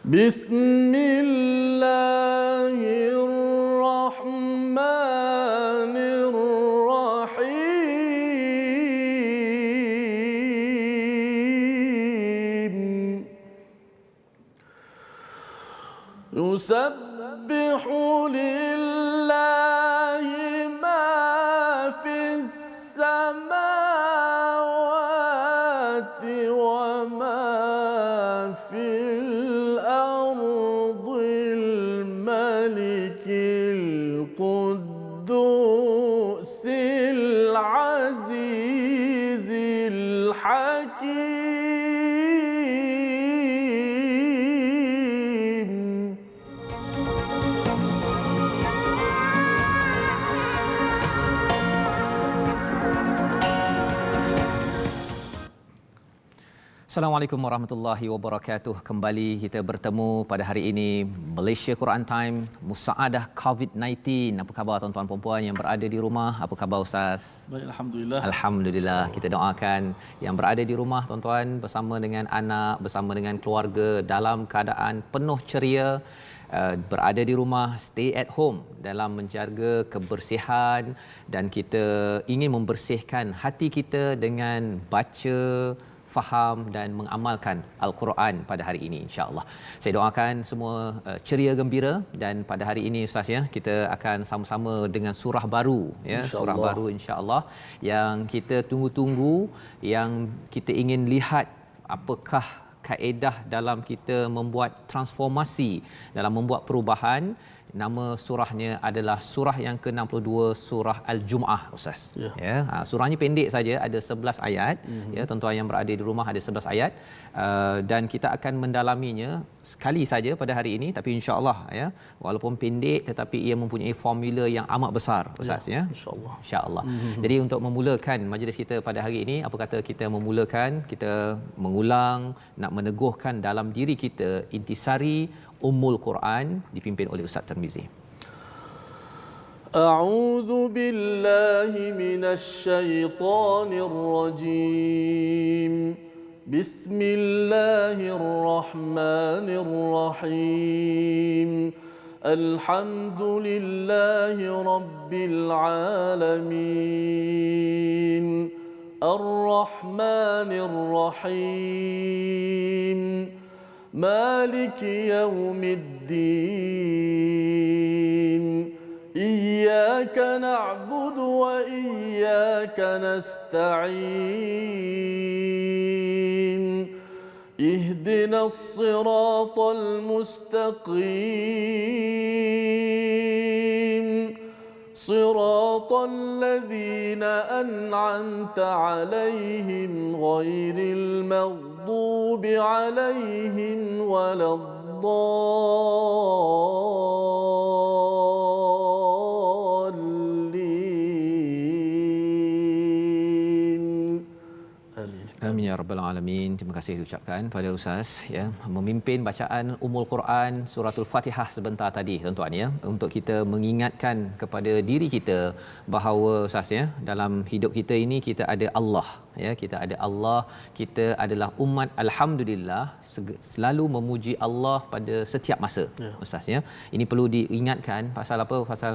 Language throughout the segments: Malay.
بسم الله الرحمن الرحيم يسبح لله ما في السماوات وما في الأرض الملك القدوس العزيز الحكيم. Assalamualaikum warahmatullahi wabarakatuh. Kembali kita bertemu pada hari ini Malaysia Quran Time, Musaadah COVID-19. Apa khabar tuan-tuan dan puan yang berada di rumah? Apa khabar Ustaz? Baik, alhamdulillah. Alhamdulillah. Kita doakan yang berada di rumah tuan-tuan bersama dengan anak, bersama dengan keluarga dalam keadaan penuh ceria. Berada di rumah, stay at home dalam menjaga kebersihan, dan kita ingin membersihkan hati kita dengan baca, faham dan mengamalkan Al-Quran pada hari ini, insya-Allah. Saya doakan semua ceria gembira, dan pada hari ini Ustaz ya, kita akan sama-sama dengan surah baru ya, surah baru insya-Allah yang kita tunggu-tunggu, yang kita ingin lihat apakah kaedah dalam kita membuat transformasi, dalam membuat perubahan. Nama surahnya adalah surah yang ke-62, surah Al-Jumu'ah Ustaz. Ya, surahnya pendek saja, ada 11 ayat. Ya, tuan-tuan yang berada di rumah, ada 11 ayat. Dan kita akan mendalaminya sekali saja pada hari ini, tapi insya-Allah ya, walaupun pendek tetapi ia mempunyai formula yang amat besar Ustaz ya. Insya-Allah. Insya-Allah. Jadi untuk memulakan majlis kita pada hari ini, apa kata kita memulakan, kita mengulang, nak meneguhkan dalam diri kita intisari Ummul Quran dipimpin oleh Ustaz Tirmizi. A'udzu billahi minasy syaithanir rajim. Bismillahirrahmanirrahim. Alhamdulillahi rabbil alamin. Ar-Rahmanir Rahim. مالك يوم الدين إياك نعبد وإياك نستعين اهدنا الصراط المستقيم صراط الذين أنعمت عليهم غير المغضوب عليهم ولا الضالين. Amin ya rabbal alamin. Terima kasih diucapkan pada Ustaz ya, memimpin bacaan Ummul Quran suratul Fatihah sebentar tadi tuan-tuan ya, untuk kita mengingatkan kepada diri kita bahawa Ustaz ya, dalam hidup kita ini kita ada Allah ya, kita ada Allah, kita adalah umat alhamdulillah selalu memuji Allah pada setiap masa Ustaz ya. Ini perlu diingatkan. Pasal apa? Pasal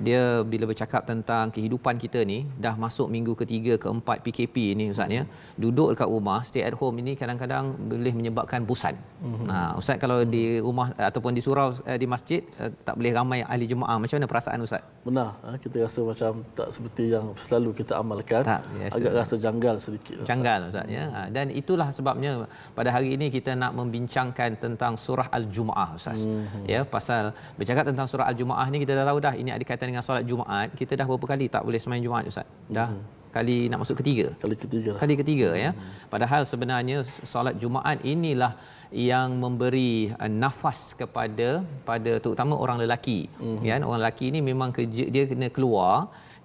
dia bila bercakap tentang kehidupan kita ni, dah masuk minggu ketiga keempat PKP ni Ustaz ya, duduk dekat rumah, stay at home ini kadang-kadang boleh menyebabkan bosan. Ustaz kalau di rumah ataupun di surau, di masjid tak boleh ramai ahli jemaah, macam mana perasaan Ustaz? Benar, kita rasa macam tak seperti yang selalu kita amalkan. Tak, agak rasa janggal sedikit. Janggal Ustaz ya. Dan itulah sebabnya pada hari ini kita nak membincangkan tentang surah Al-Jumu'ah Ustaz. Ya, pasal bercakap tentang surah Al-Jumu'ah ni kita dah tahu dah, ini ada kaitan dengan solat Jumaat. Kita dah berapa kali tak boleh sembahyang Jumaat Ustaz? Dah kali nak masuk ketiga. Kali ketiga ya. Padahal sebenarnya solat Jumaat inilah yang memberi nafas kepada terutama orang lelaki. Kan, orang lelaki ni memang kerja dia kena keluar.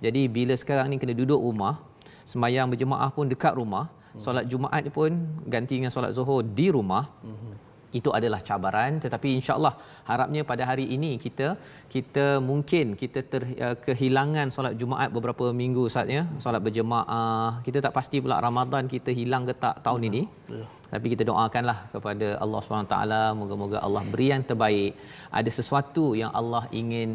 Jadi bila sekarang ni kena duduk rumah, sembahyang berjemaah pun dekat rumah, solat Jumaat pun ganti dengan solat Zuhur di rumah. Itu adalah cabaran, tetapi insya-Allah harapnya pada hari ini kita mungkin kita kehilangan solat Jumaat beberapa minggu Ustaz ya, solat berjemaah. Kita tak pasti pula Ramadan kita hilang ke tak tahun ini. Tapi kita doakanlah kepada Allah SWT, moga-moga Allah beri yang terbaik. Ada sesuatu yang Allah ingin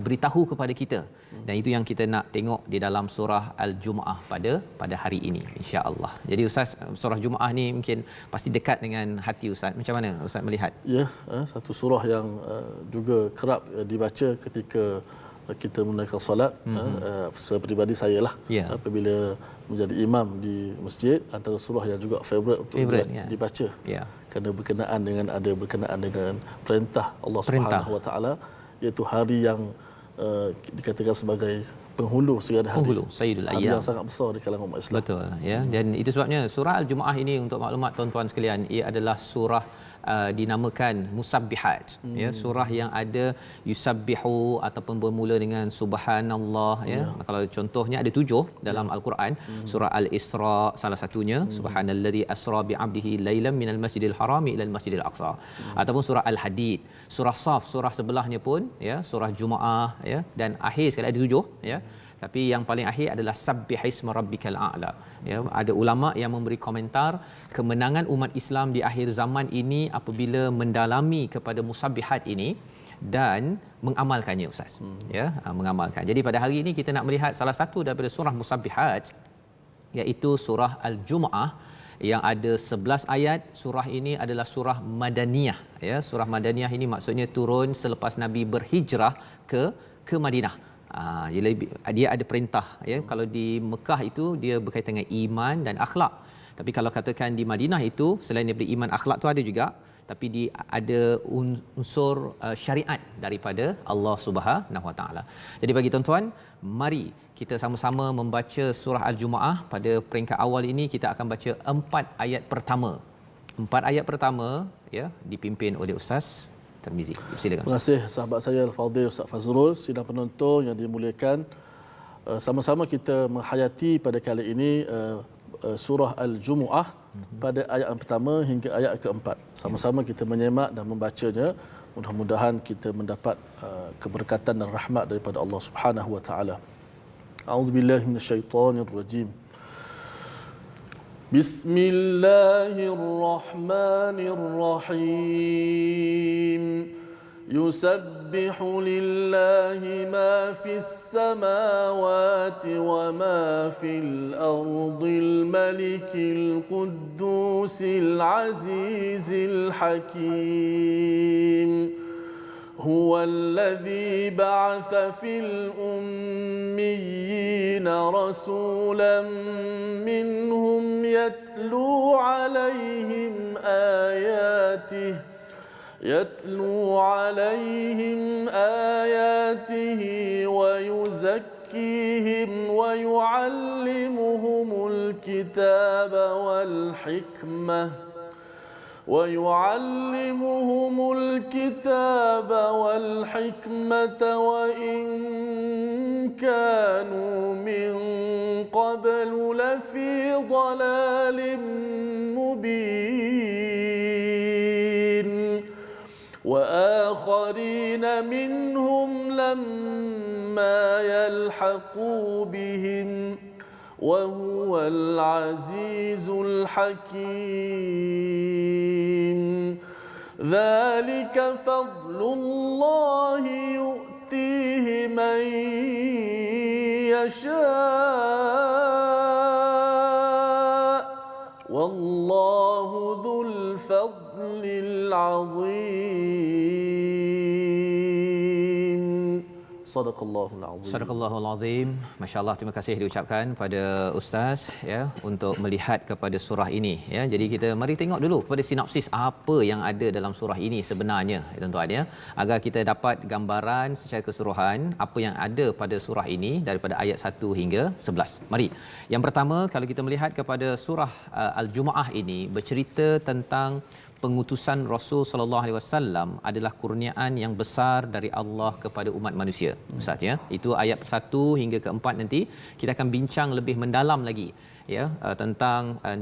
beritahu kepada kita, dan itu yang kita nak tengok di dalam surah Al-Jumu'ah pada hari ini, insya-Allah. Jadi Ustaz, surah Jumu'ah ni mungkin pasti dekat dengan hati Ustaz. Macam mana Ustaz melihat? Ya, satu surah yang juga kerap dibaca ketika kita menunaikan solat. Seperibadi saya lah, apabila menjadi imam di masjid, antara surah yang juga favorite untuk dibaca, kerana berkenaan dengan perintah Allah Subhanahu Wa Taala, iaitu hari yang dikatakan sebagai penghulu segala hari. Penghulu Sayyidul Ayyam. Yang sangat besar di kalangan umat Islam. Betul, ya. Dan itu sebabnya surah Al-Jumu'ah ini, untuk maklumat tuan-tuan sekalian, ia adalah surah dinamakan musabbihat, ya, surah yang ada yusabbihu ataupun bermula dengan subhanallah, ya. Kalau contohnya ada 7 dalam Al-Quran. Surah Al-Isra salah satunya, subhanallazi asra bi 'abdihi lailan minal masjidil harami ilal masjidil aqsa. Ataupun surah Al-Hadid, surah Saf, surah sebelahnya pun, ya, surah Jumaah, ya, dan akhir sekali ada 7, ya. Tapi yang paling akhir adalah sabbihisma rabbikal a'la. Ya, ada ulama yang memberi komentar kemenangan umat Islam di akhir zaman ini apabila mendalami kepada musabbihat ini dan mengamalkannya, Ustaz. Ya, mengamalkan. Jadi pada hari ini kita nak melihat salah satu daripada surah musabbihat, iaitu surah Al-Jumu'ah yang ada 11 ayat. Surah ini adalah surah Madaniyah, ya. Surah Madaniyah ini maksudnya turun selepas Nabi berhijrah ke Madinah. Dia ada perintah, ya. Kalau di Mekah itu dia berkaitan dengan iman dan akhlak. Tapi kalau katakan di Madinah itu, selain daripada iman akhlak tu ada juga, tapi ada unsur syariat daripada Allah Subhanahu Wa Taala. Jadi bagi tuan-tuan, mari kita sama-sama membaca surah Al-Jumu'ah. Pada peringkat awal ini kita akan baca 4 ayat pertama. 4 ayat pertama, ya, dipimpin oleh Ustaz Tarmizi. Silakan. Terima kasih sahabat saya Al-Fadhil Ustaz Fazrul, sidang penonton yang dimuliakan. Sama-sama kita menghayati pada kali ini surah Al-Jumu'ah pada ayat yang pertama hingga ayat keempat. Sama-sama kita menyemak dan membacanya. Mudah-mudahan kita mendapat keberkatan dan rahmat daripada Allah Subhanahu Wa Taala. A'udzubillahi minasyaitonirrajim. Bismillahirrahmanirrahim. يسبح لله ما في السماوات وما في الأرض الملك القدوس العزيز الحكيم هو الذي بعث في الأميين رسولا منهم يتلو عليهم آياته ويزكيهم ويعلمهم الكتاب والحكمة وإن كانوا من قبل لفي ضلال مبين وآخرين منهم لما يلحقوا بهم وهو العزيز الحكيم ذلك فضل الله يؤتيه من يشاء والله ذو الفضل العظيم. Sadaqallahul azim. Sadaqallahul azim. Masya-Allah, terima kasih diucapkan pada ustaz, ya, untuk melihat kepada surah ini, ya. Jadi kita mari tengok dulu kepada sinopsis apa yang ada dalam surah ini sebenarnya, tuan-tuan, ya, agar kita dapat gambaran secara keseluruhan apa yang ada pada surah ini daripada ayat 1 hingga 11. Mari. Yang pertama, kalau kita melihat kepada surah Al-Jumu'ah ini bercerita tentang pengutusan Rasul sallallahu alaihi wasallam adalah kurniaan yang besar dari Allah kepada umat manusia. Ustaz, ya. Itu ayat 1 hingga ke 4 nanti kita akan bincang lebih mendalam lagi, ya, tentang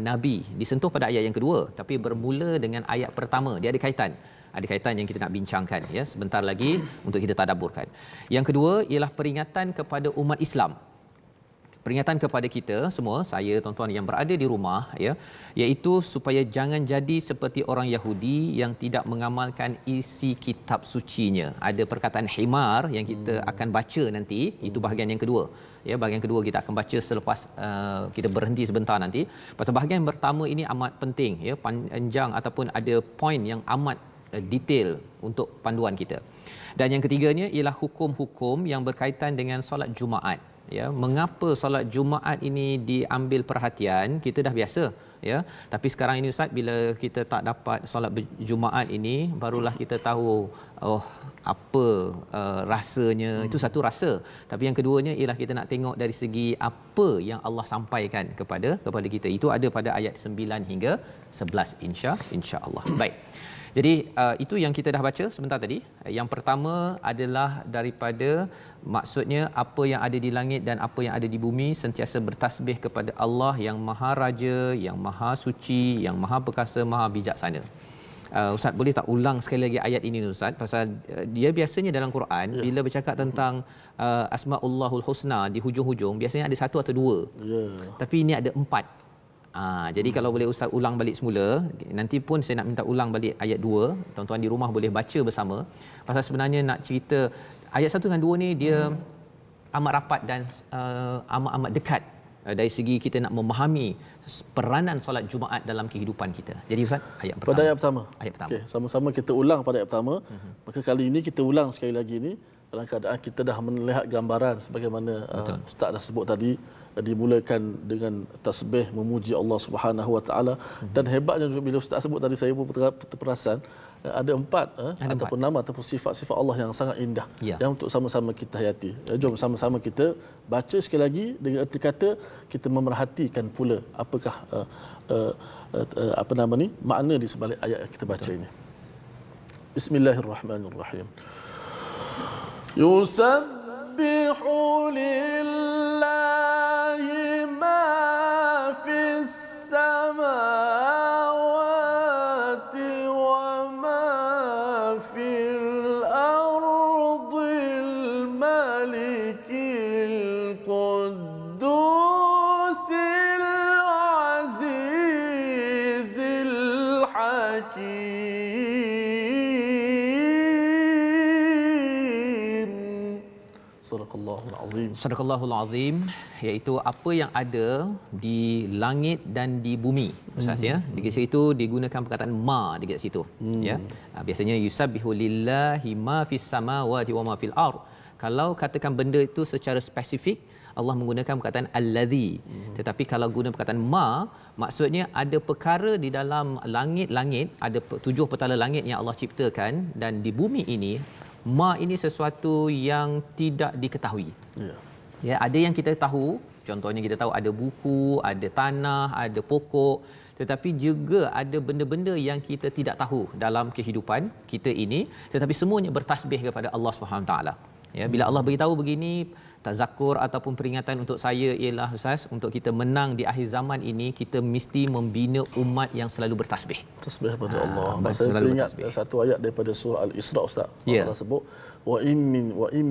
nabi disentuh pada ayat yang kedua, tapi bermula dengan ayat pertama. Dia ada kaitan yang kita nak bincangkan, ya, sebentar lagi untuk kita tadabburkan. Yang kedua ialah peringatan kepada umat Islam. peringatan kepada kita semua, saya tuan-tuan yang berada di rumah, ya, iaitu supaya jangan jadi seperti orang Yahudi yang tidak mengamalkan isi kitab sucinya. Ada perkataan himar yang kita akan baca nanti, itu bahagian yang kedua. Ya, bahagian kedua kita akan baca selepas kita berhenti sebentar nanti. Pasal bahagian pertama ini amat penting, ya, panjang ataupun ada poin yang amat detail untuk panduan kita. Dan yang ketiganya ialah hukum-hukum yang berkaitan dengan solat Jumaat. Ya, mengapa solat Jumaat ini diambil perhatian? Kita dah biasa, ya. Tapi sekarang ini Ustaz, bila kita tak dapat solat Jumaat ini, barulah kita tahu apa rasanya. Itu satu rasa. Tapi yang keduanya ialah kita nak tengok dari segi apa yang Allah sampaikan kepada kita. Itu ada pada ayat 9 hingga 11 insya-Allah. Baik. Jadi itu yang kita dah baca sebentar tadi. Yang pertama adalah daripada maksudnya apa yang ada di langit dan apa yang ada di bumi sentiasa bertasbih kepada Allah yang Maha Raja, yang Maha Suci, yang Maha Perkasa, Maha Bijaksana. Ustaz, boleh tak ulang sekali lagi ayat ini Ustaz? Pasal dia biasanya dalam Quran bila bercakap tentang Asmaullahul Husna di hujung-hujung biasanya ada satu atau dua. Tapi ini ada 4. Jadi kalau boleh Ustaz ulang balik semula, nanti pun saya nak minta ulang balik ayat 2, tuan-tuan di rumah boleh baca bersama. Pasal sebenarnya nak cerita ayat 1 dengan 2 ni dia amat rapat dan amat dekat dari segi kita nak memahami peranan solat Jumaat dalam kehidupan kita. Jadi Ustaz, ayat pertama. Pada ayat pertama. Okey, sama-sama kita ulang pada ayat pertama. Maka kali ini kita ulang sekali lagi ni dalam keadaan kita dah melihat gambaran sebagaimana Ustaz dah sebut tadi, dimulakan dengan tasbih memuji Allah Subhanahu Wa Taala. Dan hebatnya bila Ustaz sebut tadi, saya pun terperasan ada 4 ataupun nama ataupun sifat-sifat Allah yang sangat indah yang untuk sama-sama kita hayati. Jom sama-sama kita baca sekali lagi dengan erti kata, kita memerhatikan pula apakah makna di sebalik ayat yang kita baca ini. Bismillahirrahmanirrahim. Yusabbihu lillahi ma fis samawati wa ma fil ardil malikil quddusil azizil hakim. Sadaqallahul azim. Sadaqallahul azim, iaitu apa yang ada di langit dan di bumi. Ustaz, ya. Di situ digunakan perkataan ma dekat situ, ya. Biasanya yusabbihu lillahi ma fis samawati wa ma fil ard. Kalau katakan benda itu secara spesifik, Allah menggunakan perkataan allazi. Tetapi kalau guna perkataan ma, maksudnya ada perkara di dalam langit-langit, ada 7 petala langit yang Allah ciptakan, dan di bumi ini ma ini sesuatu yang tidak diketahui. Ya, ada yang kita tahu, contohnya kita tahu ada buku, ada tanah, ada pokok, tetapi juga ada benda-benda yang kita tidak tahu dalam kehidupan kita ini, tetapi semuanya bertasbih kepada Allah Subhanahu taala. Ya, bila Allah beritahu begini, tazakur ataupun peringatan untuk saya ialah Ustaz, untuk kita menang di akhir zaman ini, kita mesti membina umat yang selalu bertasbih. Tasbih kepada Allah. Saya teringat satu ayat daripada surah Al-Isra Ustaz. Allah sebut wa in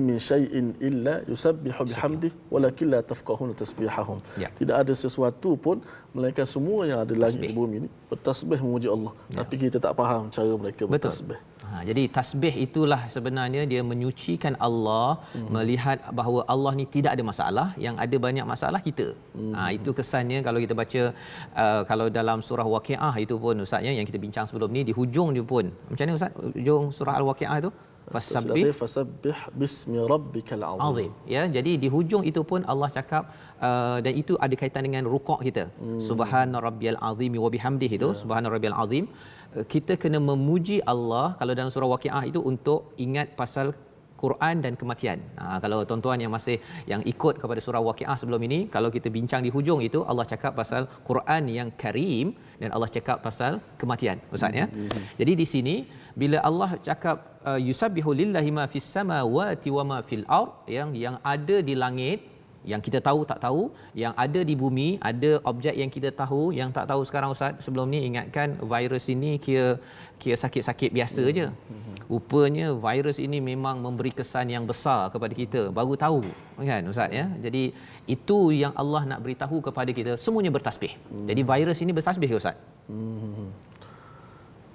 min syai'in illa yusabbihu bihamdihi walakin la tafqahuna tasbihahum. Tidak ada sesuatu pun melainkan semua yang ada langit di bumi ini bertasbih memuji Allah, tapi kita tak faham cara mereka bertasbih. Jadi tasbih itulah sebenarnya dia menyucikan Allah, melihat bahawa Allah ni tidak ada masalah, yang ada banyak masalah kita. Itu kesannya kalau kita baca kalau dalam surah Waqiah itu pun Ustaz, yang kita bincang sebelum ni, di hujung dia pun macam mana Ustaz, hujung surah Al-Waqiah itu fasabbih bismi rabbikal azim. Ya, jadi di hujung itu pun Allah cakap dan itu ada kaitan dengan rukuk kita. Subhana rabbiyal azim wa bihamdihi itu, subhana rabbiyal azim. Kita kena memuji Allah kalau dalam surah Waqiah itu untuk ingat pasal Quran dan kematian. Kalau tuan-tuan yang ikut kepada surah Waqiah sebelum ini, kalau kita bincang di hujung itu Allah cakap pasal Quran yang karim dan Allah cakap pasal kematian, Ustaz, ya. Jadi di sini bila Allah cakap yusabbihu lillahi ma fis samawati wa ma fil ard, yang ada di langit, yang kita tahu tak tahu, yang ada di bumi, ada objek yang kita tahu, yang tak tahu sekarang Ustaz. Sebelum ni ingatkan virus ini kira sakit-sakit biasa je. Rupanya virus ini memang memberi kesan yang besar kepada kita. Baru tahu kan Ustaz ya. Jadi itu yang Allah nak beritahu kepada kita, semuanya bertasbih. Jadi virus ini bertasbih ke Ustaz?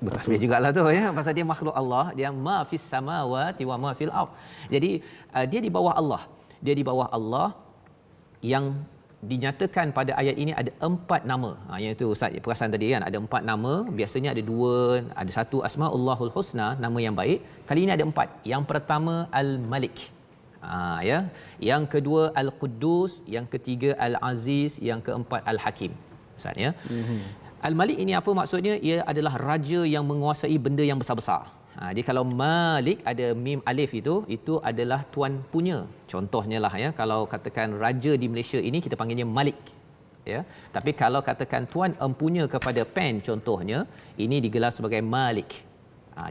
Bertasbih jugalah tu ya, pasal dia makhluk Allah, dia ma fis samawati wa ma fil ard. Jadi dia di bawah Allah. Dia di bawah Allah yang dinyatakan pada ayat ini ada 4 nama. Yang itu Ustaz perasan tadi kan, ada 4 nama. Biasanya ada 2, ada 1 Asmaullahul Husna, nama yang baik. Kali ini ada 4. Yang pertama Al-Malik. Ya. Yang kedua Al-Quddus, yang ketiga Al-Aziz, yang keempat Al-Hakim. Ustaz ya. Al-Malik ini apa maksudnya? Ia adalah raja yang menguasai benda yang besar-besar. Jadi kalau Malik ada mim alif itu adalah tuan punya. Contohnya lah ya, kalau katakan raja di Malaysia ini kita panggilnya Malik. Ya. Tapi kalau katakan tuan empunya kepada pen contohnya, ini digelar sebagai Malik.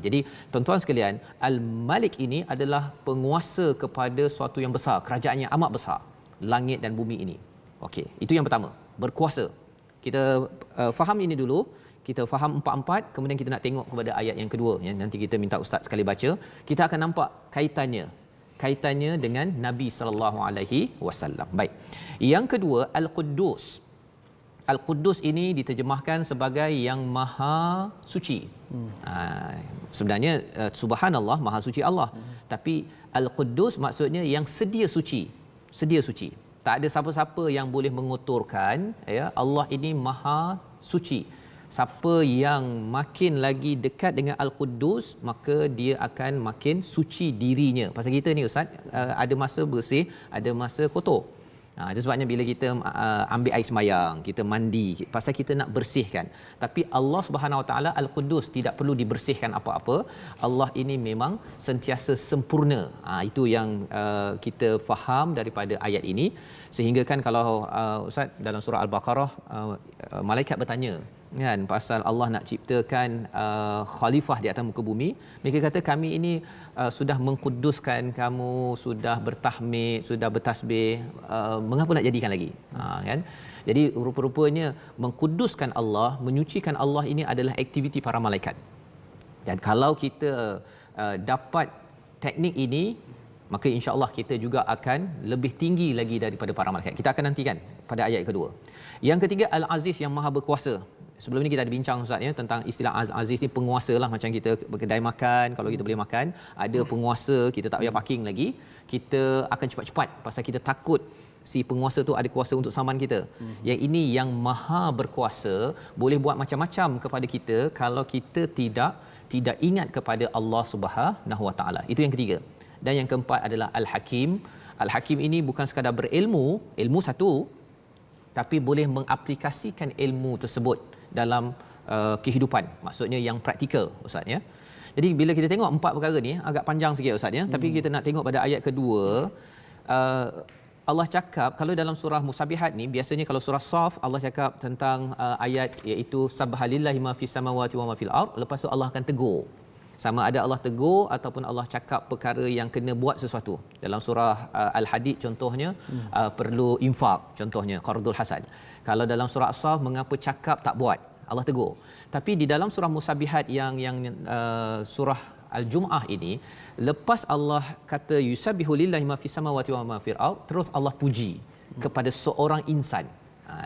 Jadi tuan-tuan sekalian, Al-Malik ini adalah penguasa kepada suatu yang besar, kerajaan yang amat besar, langit dan bumi ini. Okey, itu yang pertama, berkuasa. Kita faham ini dulu. Kita faham 4-4, kemudian kita nak tengok kepada ayat yang kedua ya. Nanti kita minta ustaz sekali baca. Kita akan nampak kaitannya dengan Nabi sallallahu alaihi wasallam. Baik. Yang kedua Al-Quddus. Al-Quddus ini diterjemahkan sebagai yang maha suci. Sebenarnya subhanallah, maha suci Allah. Tapi Al-Quddus maksudnya yang sedia suci. Sedia suci. Tak ada siapa-siapa yang boleh mengotorkan ya. Allah ini maha suci. Siapa yang makin lagi dekat dengan Al-Quddus, maka dia akan makin suci dirinya. Pasal kita ni Ustaz, ada masa bersih, ada masa kotor. Itu sebabnya bila kita ambil air sembahyang, kita mandi, pasal kita nak bersihkan. Tapi Allah Subhanahu Wa Taala Al-Quddus tidak perlu dibersihkan apa-apa. Allah ini memang sentiasa sempurna. Itu yang kita faham daripada ayat ini. Sehingga kan kalau Ustaz dalam surah Al-Baqarah, malaikat bertanya kan pasal Allah nak ciptakan khalifah di atas muka bumi. Mereka kata kami ini sudah mengkuduskan kamu, sudah bertahmid, sudah bertasbih, mengapa nak jadikan lagi? Kan? Jadi rupa-rupanya mengkuduskan Allah, menyucikan Allah ini adalah aktiviti para malaikat. Dan kalau kita dapat teknik ini, maka insya-Allah kita juga akan lebih tinggi lagi daripada para malaikat. Kita akan nantikan pada ayat kedua. Yang ketiga Al-Aziz, yang maha berkuasa. Sebelum ini kita ada bincang Ustaz ya tentang istilah Aziz ni, penguasa lah. Macam kita berkedai makan, kalau kita boleh makan, ada penguasa, kita tak payah parking lagi, kita akan cepat-cepat pasal kita takut si penguasa tu ada kuasa untuk saman kita. Yang ini yang maha berkuasa, boleh buat macam-macam kepada kita kalau kita tidak ingat kepada Allah Subhanahu Wa Taala. Itu yang ketiga. Dan yang keempat adalah Al-Hakim. Al-Hakim ini bukan sekadar berilmu, ilmu satu, tapi boleh mengaplikasikan ilmu tersebut dalam kehidupan. Maksudnya yang praktikal Ustaz ya. Jadi bila kita tengok 4 perkara ni agak panjang sikit Ustaz ya, tapi kita nak tengok pada ayat kedua. Allah cakap kalau dalam surah Musabihat ni, biasanya kalau surah Saf Allah cakap tentang ayat iaitu subhalillahi ma fis samawati wa ma fil ard, lepas tu Allah akan tegur. Sama ada Allah tegur ataupun Allah cakap perkara yang kena buat sesuatu. Dalam surah Al-Hadid contohnya perlu infak, contohnya qardul hasan. Kalau dalam surah As-Saf mengapa cakap tak buat, Allah tegur. Tapi di dalam surah Musabihat yang surah Al-Jumu'ah ini, lepas Allah kata yusabbihu lillahi ma fis samawati wa ma fil ard, terus Allah puji kepada seorang insan.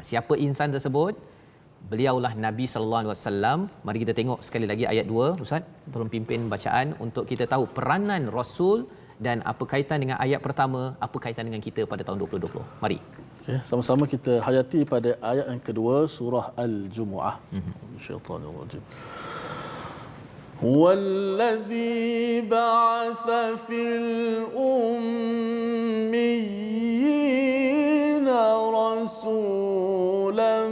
Siapa insan tersebut? Beliaulah Nabi sallallahu alaihi wasallam. Mari kita tengok sekali lagi ayat 2 Ustaz, tolong pimpin bacaan untuk kita tahu peranan Rasul dan apa kaitan dengan ayat pertama, apa kaitan dengan kita pada tahun 2020. Mari. Okey, sama-sama kita hayati pada ayat yang kedua surah Al-Jumu'ah. Syaitanirrajim. Huwallazi ba'atha fil ummiyina rasulan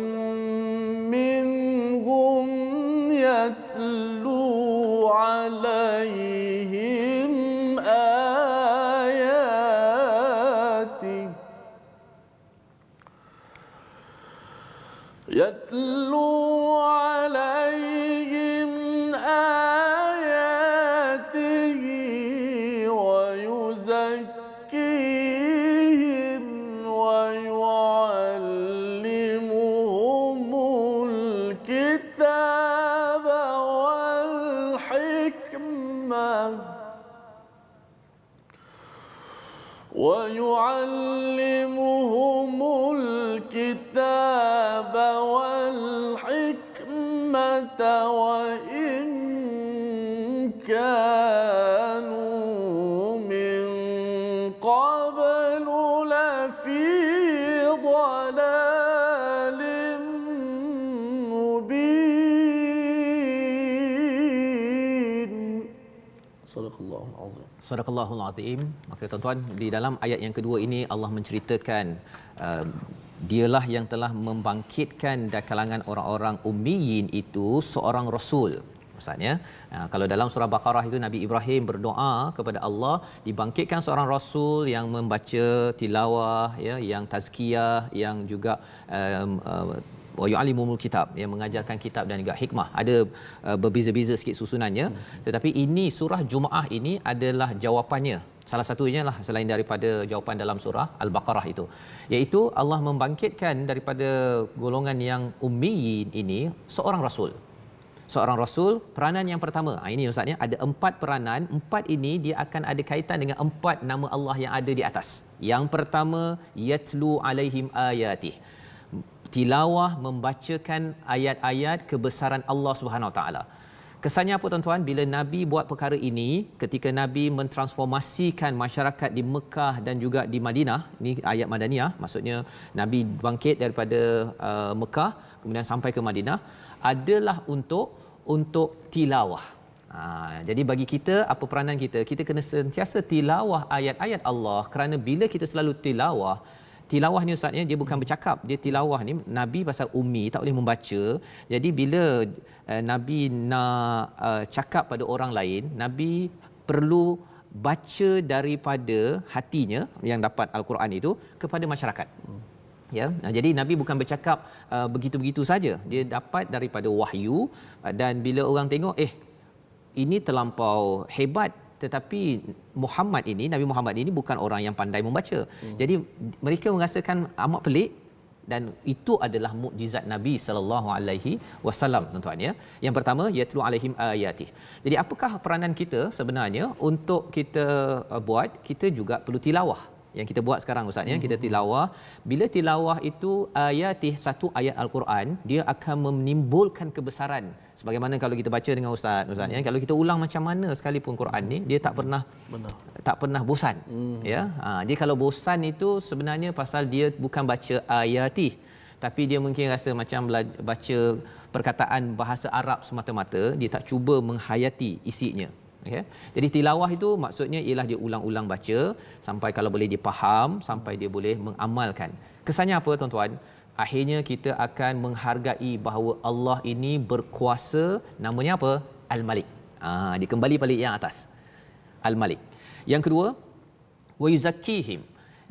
minhum yatlu alaihim ayatihi يتلو عليهم آياته ويزكيهم ويعلمهم الكتاب والحكمة ويعلمهم الكتاب والحكمة وإن كانوا من قبل لفي ضلال مبين. صدق الله العظيم. Sadaqallahul Azim. Maka tuan-tuan, di dalam ayat yang kedua ini Allah menceritakan dialah yang telah membangkitkan dari kalangan orang-orang ummiyin itu seorang rasul. Maksudnya, kalau dalam surah Baqarah itu Nabi Ibrahim berdoa kepada Allah dibangkitkan seorang rasul yang membaca tilawah, ya, yang tazkiyah, yang juga wa yu'allimul kitab, yang mengajarkan kitab dan juga hikmah. Ada berbeza-beza sikit susunannya, tetapi ini surah Jumaah ini adalah jawapannya. Salah satunya lah selain daripada jawapan dalam surah Al-Baqarah itu, iaitu Allah membangkitkan daripada golongan yang ummiyin ini seorang rasul. Seorang rasul, peranan yang pertama. Ini ustaznya ada 4 peranan. 4 ini dia akan ada kaitan dengan 4 nama Allah yang ada di atas. Yang pertama, yatlu alaihim ayatih. Tilawah, membacakan ayat-ayat kebesaran Allah Subhanahu Wa Taala. Kesannya apa tuan-tuan, bila Nabi buat perkara ini ketika Nabi mentransformasikan masyarakat di Mekah dan juga di Madinah, ini ayat Madaniyah, maksudnya Nabi bangkit daripada Mekah kemudian sampai ke Madinah, adalah untuk tilawah. Jadi bagi kita, apa peranan kita? Kita kena sentiasa tilawah ayat-ayat Allah, kerana bila kita selalu tilawah ni ustaz, dia bukan bercakap, dia tilawah ni. Nabi pasal ummi, tak boleh membaca. Jadi bila Nabi nak cakap pada orang lain, Nabi perlu baca daripada hatinya yang dapat Al-Quran itu kepada masyarakat. Ya, jadi Nabi bukan bercakap begitu-begitu saja. Dia dapat daripada wahyu, dan bila orang tengok, ini terlampau hebat, tetapi Nabi Muhammad ini bukan orang yang pandai membaca. Jadi mereka merasakan amat pelik, dan itu adalah mukjizat Nabi sallallahu alaihi wasallam tuan-tuan, ya. Yang pertama, yatlu alaihim ayatih. Jadi apakah peranan kita sebenarnya untuk kita buat? Kita juga perlu tilawah. Yang kita buat sekarang ustaz, ya, kita tilawah. Bila tilawah itu ayatih, satu ayat Al-Quran, dia akan menimbulkan kebesaran. Sebagaimana kalau kita baca dengan ustaz, ya, kalau kita ulang macam mana sekalipun Quran ni, dia tak pernah bosan. Ya, dia kalau bosan itu sebenarnya pasal dia bukan baca ayatih, tapi dia mungkin rasa macam baca perkataan bahasa Arab semata-mata, dia tak cuba menghayati isinya. Okay. Jadi tilawah itu maksudnya ialah dia ulang-ulang baca sampai kalau boleh dia faham, sampai dia boleh mengamalkan. Kesannya apa tuan-tuan? Akhirnya kita akan menghargai bahawa Allah ini berkuasa. Namanya apa? Al-Malik. Dia kembali pada yang atas, Al-Malik. Yang kedua, wa yuzakkihim,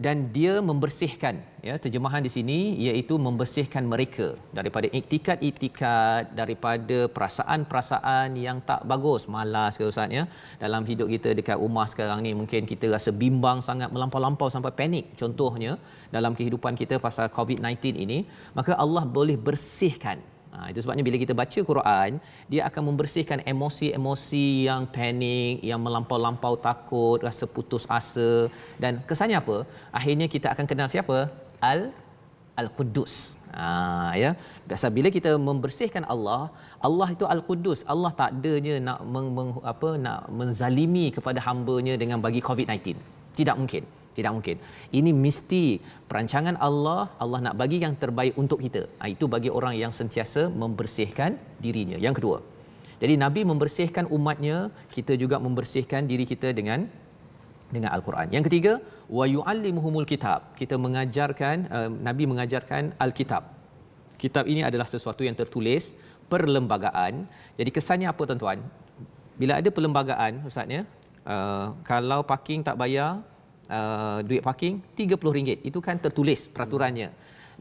dan dia membersihkan, ya, terjemahan di sini iaitu membersihkan mereka daripada iktikad-iktikad, daripada perasaan-perasaan yang tak bagus, malas ke ustaz, ya. Dalam hidup kita dekat rumah sekarang ni, mungkin kita rasa bimbang sangat, melampau-lampau sampai panik contohnya dalam kehidupan kita pasal COVID-19 ini, maka Allah boleh bersihkan. Itu sebabnya bila kita baca Quran, dia akan membersihkan emosi-emosi yang panik, yang melampau-lampau takut, rasa putus asa, dan kesannya apa? Akhirnya kita akan kenal siapa? Al-Quddus. Ya. Biasa bila kita membersihkan Allah, Allah itu Al-Quddus. Allah tak adanya nak nak menzalimi kepada hamba-Nya dengan bagi COVID-19. Tidak mungkin. Ini mesti perancangan Allah. Allah nak bagi yang terbaik untuk kita. Itu bagi orang yang sentiasa membersihkan dirinya. Yang kedua, jadi Nabi membersihkan umatnya, kita juga membersihkan diri kita dengan Al-Quran. Yang ketiga, wa yu'allimuhumul kitab. Kita mengajarkan, Nabi mengajarkan Al-Kitab. Kitab ini adalah sesuatu yang tertulis, perlembagaan. Jadi kesannya apa tuan-tuan? Bila ada perlembagaan ustaznya, kalau parking tak bayar duit parking RM30, itu kan tertulis peraturannya,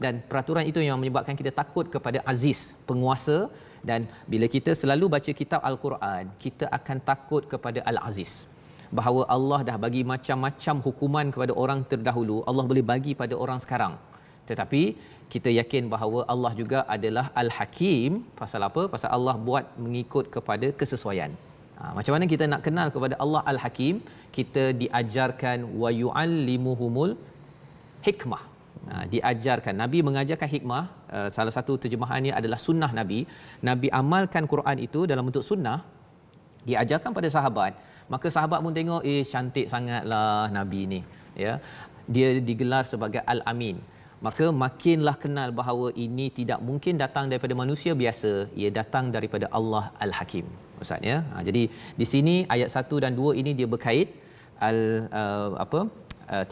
dan peraturan itu yang menyebabkan kita takut kepada Aziz, penguasa. Dan bila kita selalu baca kitab Al-Quran, kita akan takut kepada Al-Aziz, bahawa Allah dah bagi macam-macam hukuman kepada orang terdahulu, Allah boleh bagi pada orang sekarang. Tetapi kita yakin bahawa Allah juga adalah Al-Hakim. Pasal apa? Pasal Allah buat mengikut kepada kesesuaian. Macam mana kita nak kenal kepada Allah Al-Hakim? Kita diajarkan wa yu'allimuhumul hikmah. Diajarkan, Nabi mengajarkan hikmah. Salah satu terjemahannya adalah sunnah Nabi. Nabi amalkan Quran itu dalam bentuk sunnah, diajarkan pada sahabat. Maka sahabat pun tengok, cantik sangatlah Nabi ni, ya. Dia digelar sebagai Al-Amin. Maka makinlah kenal bahawa ini tidak mungkin datang daripada manusia biasa, ia datang daripada Allah Al-Hakim, Ustaz, ya. Jadi di sini ayat 1 dan 2 ini dia berkait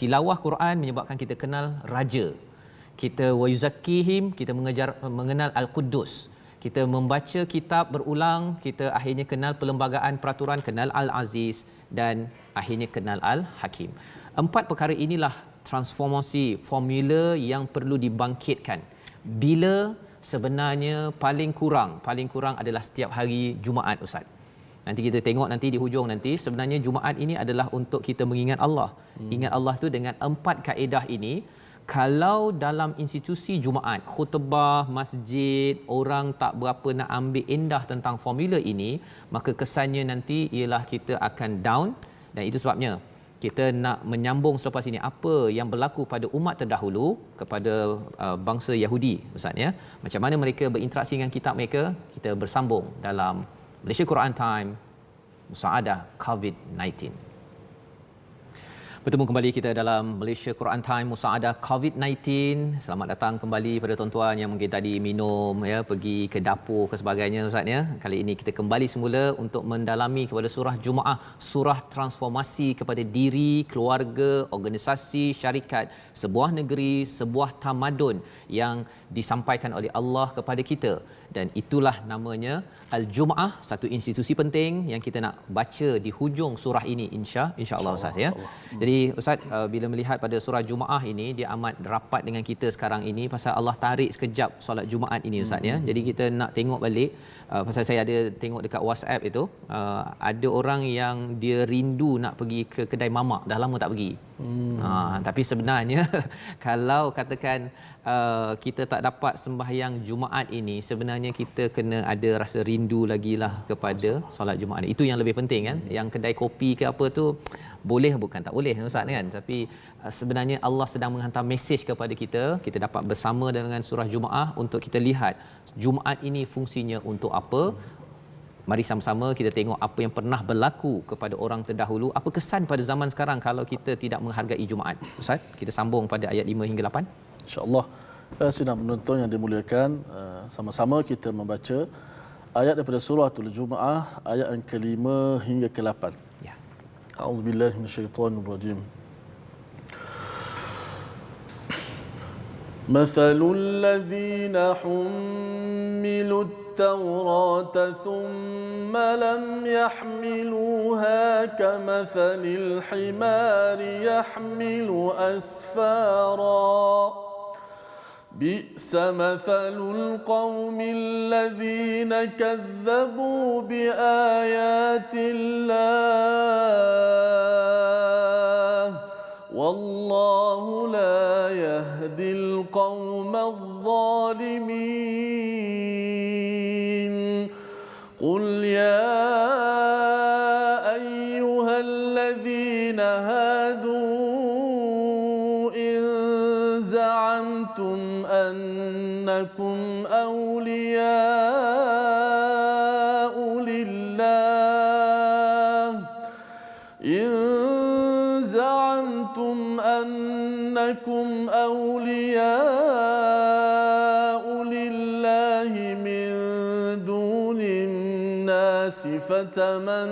tilawah Quran menyebabkan kita kenal raja. Kita wa yuzakkihim, kita mengenal Al-Quddus. Kita membaca kitab berulang, kita akhirnya kenal perlembagaan peraturan, kenal Al-Aziz, dan akhirnya kenal Al-Hakim. 4 perkara inilah transformasi formula yang perlu dibangkitkan. Bila sebenarnya paling kurang adalah setiap hari Jumaat, Ustaz. Nanti kita tengok nanti di hujung nanti, sebenarnya Jumaat ini adalah untuk kita mengingat Allah. Ingat Allah tu dengan 4 kaedah ini. Kalau dalam institusi Jumaat, khutbah, masjid, orang tak berapa nak ambil indah tentang formula ini, maka kesannya nanti ialah kita akan down. Dan itu sebabnya kita nak menyambung selepas ini apa yang berlaku pada umat terdahulu, kepada bangsa Yahudi, Ustaz, ya. Macam mana mereka berinteraksi dengan kitab mereka, kita bersambung dalam Malaysia Quran Time Musaadah COVID-19. Bertemu kembali kita dalam Malaysia Quran Time Musaadah COVID-19. Selamat datang kembali pada tuan-tuan yang mungkin tadi minum, ya, pergi ke dapur ke sebagainya, Ustaz, ya. Kali ini kita kembali semula untuk mendalami kepada surah Jumaah, surah transformasi kepada diri, keluarga, organisasi, syarikat, sebuah negeri, sebuah tamadun yang disampaikan oleh Allah kepada kita. Dan itulah namanya Al-Jumaah, satu institusi penting yang kita nak baca di hujung surah ini, insya-Allah, Ustaz, ya. Jadi Ustaz, bila melihat pada surah Jumaah ini, dia amat rapat dengan kita sekarang ini pasal Allah tarik sekejap solat Jumaat ini, Ustaz, ya. Jadi kita nak tengok balik, pasal saya ada tengok dekat WhatsApp itu, ada orang yang dia rindu nak pergi ke kedai mamak, dah lama tak pergi. Tapi sebenarnya kalau katakan kita tak dapat sembahyang Jumaat ini, sebenarnya kita kena ada rasa rindu lagilah kepada solat Jumaat. Itu yang lebih penting, kan. Yang kedai kopi ke apa tu boleh, bukan tak boleh, Ustaz, kan. Tapi sebenarnya Allah sedang menghantar mesej kepada kita. Kita dapat bersama dengan surah Jumaah untuk kita lihat Jumaat ini fungsinya untuk apa. Mari sama-sama kita tengok apa yang pernah berlaku kepada orang terdahulu, apa kesan pada zaman sekarang kalau kita tidak menghargai Jumaat. Ustaz, kita sambung pada ayat 5 hingga 8. InsyaAllah. Sidang penonton yang dimuliakan, sama-sama kita membaca ayat daripada surah Al-Jumaah, ayat yang ke-5 hingga ke-8. Ya. A'udzubillahi minasyaitonirrajim. Mathalul ladzina hummilut التوراة ثم لم يحملوها كمثل الحمار يحمل أسفارا بئس مثل القوم الذين كذبوا بآيات الله والله لا يهدي القوم الظالمين قل يا أيها الذين هادوا إن زعمتم أنكم أولياء لله أنكم أولياء لله من دون الناس فتمنوا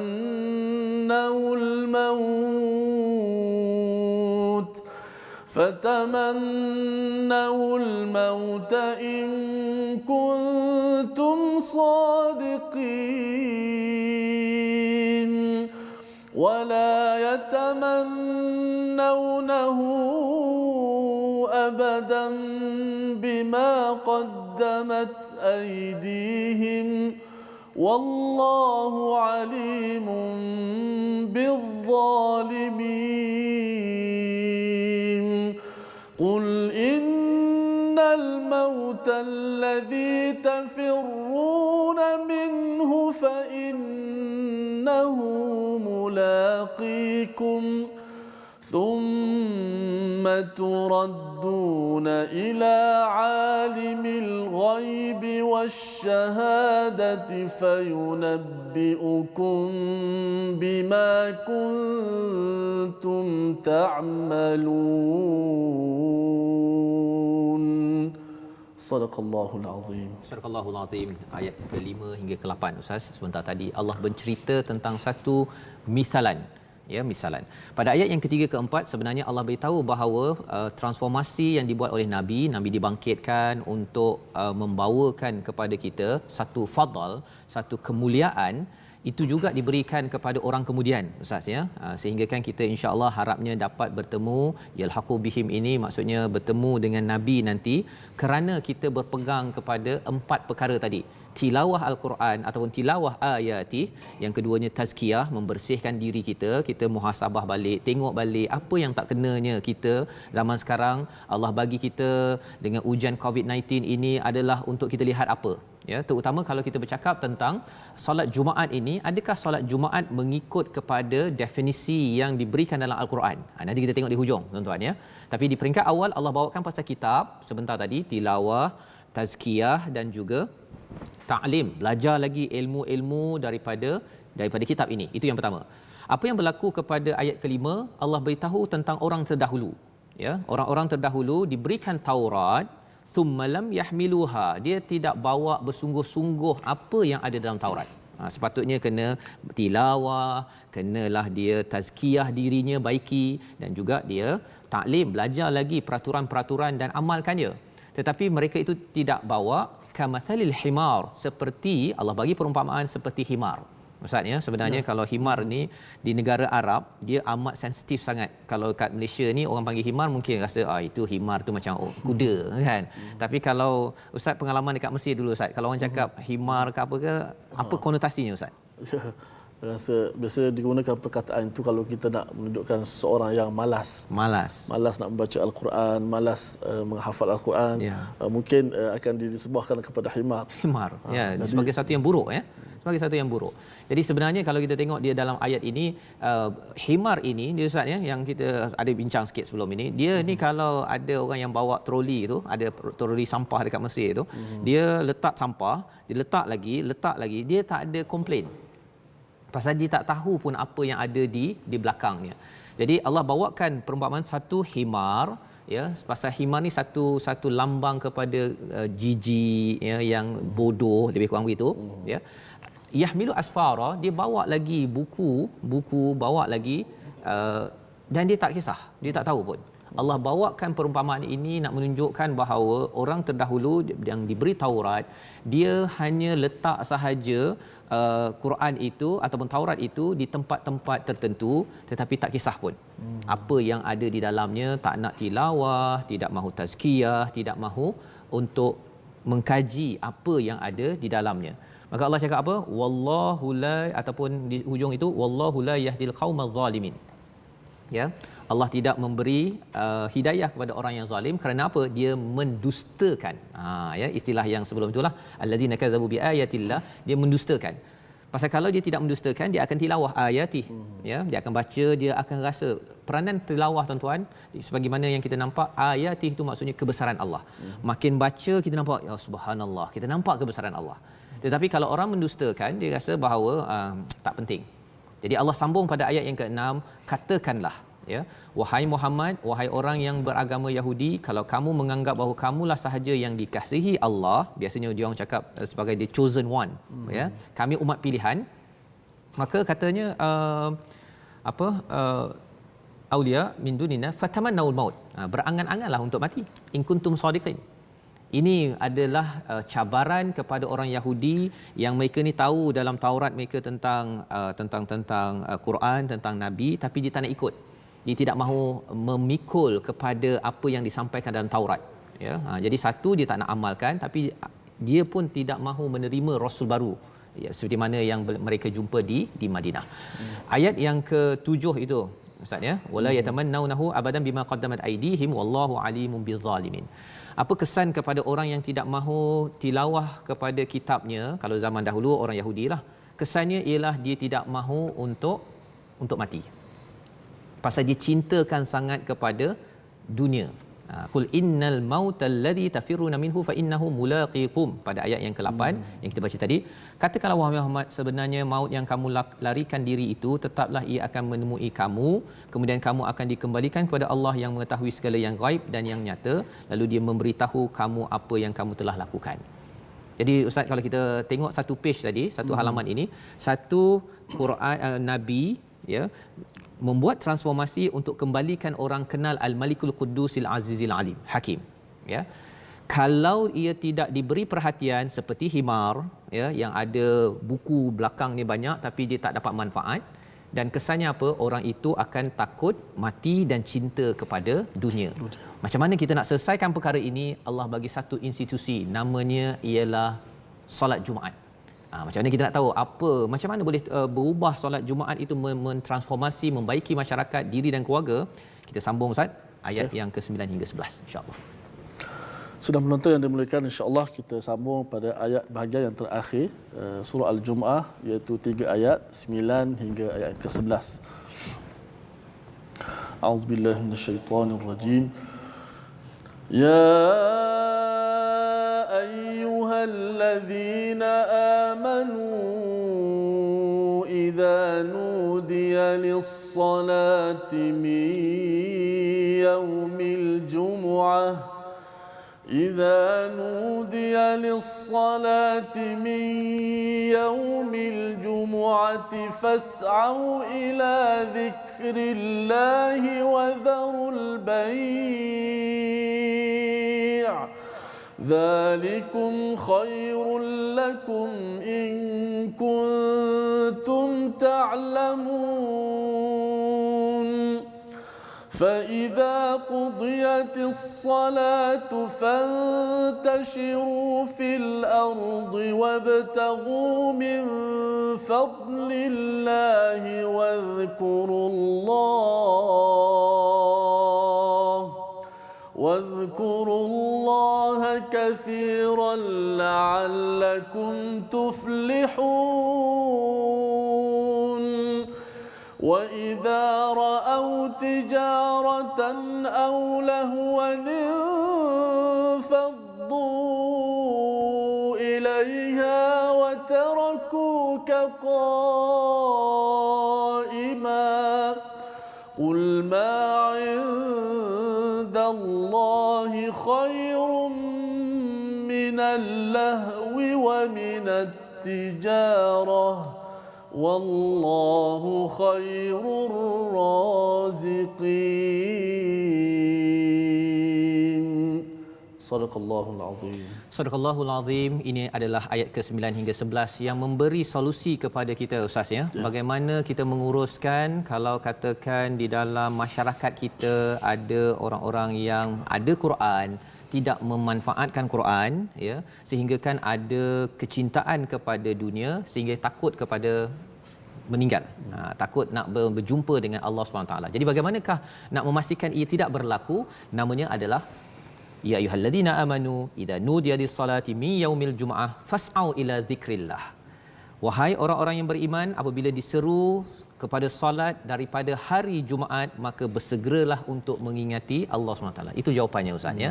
الموت إن كنتم صادقين ولا يتمنونه أبدا بما قدمت أيديهم والله عليم بالظالمين قل إن الموت الذي تفرون منه فإنه إنه ملاقيكم ثم تردون إلى عالم الغيب والشهادة فينبئكم بما كنتم تعملون. Sadaqallahul Azim. Sadaqallahul Azim. Ayat ke-5 hingga ke-8 Ustaz. Sebentar tadi Allah bercerita tentang satu misalan. Ya, misalan. Pada ayat yang ketiga keempat sebenarnya Allah beritahu bahawa transformasi yang dibuat oleh Nabi dibangkitkan untuk membawakan kepada kita satu fadal, satu kemuliaan, itu juga diberikan kepada orang kemudian Ustaz ya. Sehingga kan kita insya-Allah harapnya dapat bertemu yalhaqu bihim, ini maksudnya bertemu dengan Nabi nanti, kerana kita berpegang kepada 4 perkara tadi. Tilawah Al-Quran ataupun tilawah ayati, yang keduanya tazkiyah, membersihkan diri kita, kita muhasabah balik, tengok balik apa yang tak kenanya kita zaman sekarang. Allah bagi kita dengan ujian COVID-19 ini adalah untuk kita lihat apa, ya, terutama kalau kita bercakap tentang solat Jumaat ini, adakah solat Jumaat mengikut kepada definisi yang diberikan dalam Al-Quran? Nanti kita tengok di hujung tuan-tuan ya. Tapi di peringkat awal Allah bawakan pasal kitab sebentar tadi, tilawah, tazkiyah dan juga ta'lim, belajar lagi ilmu-ilmu daripada kitab ini. Itu yang pertama. Apa yang berlaku kepada ayat kelima, Allah beritahu tentang orang terdahulu. Ya, orang-orang terdahulu diberikan Taurat, thumma lam yahmiluha, dia tidak bawa bersungguh-sungguh apa yang ada dalam Taurat. Sepatutnya kena tilawah, kenalah dia tazkiyah dirinya, baiki, dan juga dia ta'lim, belajar lagi peraturan-peraturan dan amalkannya. Tetapi mereka itu tidak bawa kamathalil himar, seperti Allah bagi perumpamaan seperti himar. Maksudnya sebenarnya kalau himar ni di negara Arab dia amat sensitif sangat. Kalau kat Malaysia ni orang panggil himar mungkin rasa itu himar tu macam kuda kan. Tapi kalau Ustaz pengalaman dekat Mesir dulu Ustaz, kalau orang cakap himar ke apa ke, apa konotasinya Ustaz? Rasa biasa digunakan perkataan itu kalau kita nak menunjukkan seseorang yang malas nak membaca Al-Quran, malas menghafal Al-Quran, mungkin akan disebahkan kepada himar. Ya, sebagai satu yang buruk ya. Sebagai satu yang buruk. Jadi sebenarnya kalau kita tengok dia dalam ayat ini, himar ini dia Ustaz ya, yang kita ada bincang sikit sebelum ini, dia ni kalau ada orang yang bawa troli tu, ada troli sampah dekat Mesir tu, dia letak sampah, dia letak lagi, dia tak ada komplain. Pasal dia tak tahu pun apa yang ada di belakangnya. Jadi Allah bawakan perumpamaan satu himar, ya, pasal himar ni satu lambang kepada jijik ya, yang bodoh, lebih kurang begitu ya. Yahmilu asfara, dia bawa lagi buku bawa lagi, dan dia tak kisah, dia tak tahu pun. Allah bawakan perumpamaan ini nak menunjukkan bahawa orang terdahulu yang diberi Taurat, dia hanya letak sahaja Quran itu ataupun Taurat itu di tempat-tempat tertentu, tetapi tak kisah pun apa yang ada di dalamnya, tak nak tilawah, tidak mahu tazkiyah, tidak mahu untuk mengkaji apa yang ada di dalamnya. Maka Allah cakap apa? Wallahu la, ataupun di hujung itu wallahu la yahdil qaumaz zalimin. Ya, Allah tidak memberi hidayah kepada orang yang zalim. Kerana apa? Dia mendustakan. Ya, istilah yang sebelum itulah allazina kadzabu biayatillah, dia mendustakan. Pasal kalau dia tidak mendustakan, dia akan tilawah ayati. Ya, dia akan baca, dia akan rasa peranan tilawah tuan-tuan, sebagaimana yang kita nampak ayati itu maksudnya kebesaran Allah. Makin baca kita nampak ya subhanallah, kita nampak kebesaran Allah. Tetapi kalau orang mendustakan, dia rasa bahawa tak penting. Jadi Allah sambung pada ayat yang ke-6, katakanlah ya, wahai Muhammad, wahai orang yang beragama Yahudi, kalau kamu menganggap bahawa kamulah sahaja yang dikasihi Allah, biasanya dia orang cakap sebagai the chosen one, ya, kami umat pilihan, maka katanya aulia min dunina fatamannaul maut, berangan-anganlah untuk mati in kuntum shadiqin. Ini adalah cabaran kepada orang Yahudi yang mereka ni tahu dalam Taurat mereka tentang Quran, tentang Nabi, tapi dia tak nak ikut. Dia tidak mahu memikul kepada apa yang disampaikan dalam Taurat. Ya, jadi satu, dia tak nak amalkan, tapi dia pun tidak mahu menerima Rasul baru. Ya, seperti mana yang mereka jumpa di Madinah. Ayat yang ke-7 itu Ustaz ya, wala yatamannawnahu abadan bima qaddamat aydihim wallahu alimun bizzalimin. Apa kesan kepada orang yang tidak mahu tilawah kepada kitabnya? Kalau zaman dahulu orang Yahudi lah, kesannya ialah dia tidak mahu untuk mati. Pasal dia cintakan sangat kepada dunia. Qul innal mautal ladzi tafirruna minhu fa innahu mulaqikum, pada ayat yang ke-8 yang kita baca tadi. Katakanlah wahai Muhammad, sebenarnya maut yang kamu larikan diri itu tetaplah ia akan menemui kamu, kemudian kamu akan dikembalikan kepada Allah yang mengetahui segala yang gaib dan yang nyata, lalu dia memberitahu kamu apa yang kamu telah lakukan. Jadi Ustaz, kalau kita tengok satu page tadi, satu halaman ini, satu Quran Nabi ya membuat transformasi untuk kembalikan orang kenal Al-Malikul Quddusil Azizil Alim Hakim, ya. Kalau ia tidak diberi perhatian seperti himar, ya, yang ada buku belakang ni banyak tapi dia tak dapat manfaat, dan kesannya apa? Orang itu akan takut mati dan cinta kepada dunia. Macam mana kita nak selesaikan perkara ini? Allah bagi satu institusi, namanya ialah solat Jumaat. Macam mana kita nak tahu macam mana boleh berubah solat Jumaat itu mentransformasi, membaiki masyarakat, diri dan keluarga? Kita sambung Ustaz, ayat yang ke-9 hingga 11 insya-Allah. Sudah menonton yang dimuliakan, insya-Allah kita sambung pada ayat bahagian yang terakhir surah Al-Jumuah, iaitu 3 ayat 9 hingga ayat ke-11. A'udzubillahi minasyaitonirrajim. Ya ayyuhalladzina amanu idza nudiya lis-salati min yaumil jumu'ah إذا نودي للصلاة من يوم الجمعة فاسعوا إلى ذكر الله وذروا البيع ذلكم خير لكم إن كنتم تعلمون فإذا قضيت الصلاة فانتشروا في الأرض وابتغوا من فضل الله واذكروا الله كثيرا لعلكم تفلحون وإذا رأوا تجارة أو لهوا انفضوا إليها وتركوك قائما قل ما عند الله خير من اللهو ومن التجارة والله خير الرازقين. Sadaqallahul azim. Sadaqallahul azim. Ini adalah ayat ke-9 hingga 11 yang memberi solusi kepada kita Ustaz, ya. Bagaimana kita menguruskan kalau katakan di dalam masyarakat kita ada orang-orang yang ada Quran, tidak memanfaatkan Quran, ya, sehingga kan ada kecintaan kepada dunia sehingga takut kepada meninggal, takut nak berjumpa dengan Allah SWT. Jadi bagaimanakah nak memastikan ia tidak berlaku? Namanya adalah ya ayyuhalladzina amanu idza nudiya lis-salati min yaumil jumu'ah fas'au ila dzikrillah. Wahai orang-orang yang beriman, apabila diseru kepada solat daripada hari Jumaat, maka bersegeralah untuk mengingati Allah SWT. Itu jawapannya Ustaz, ya.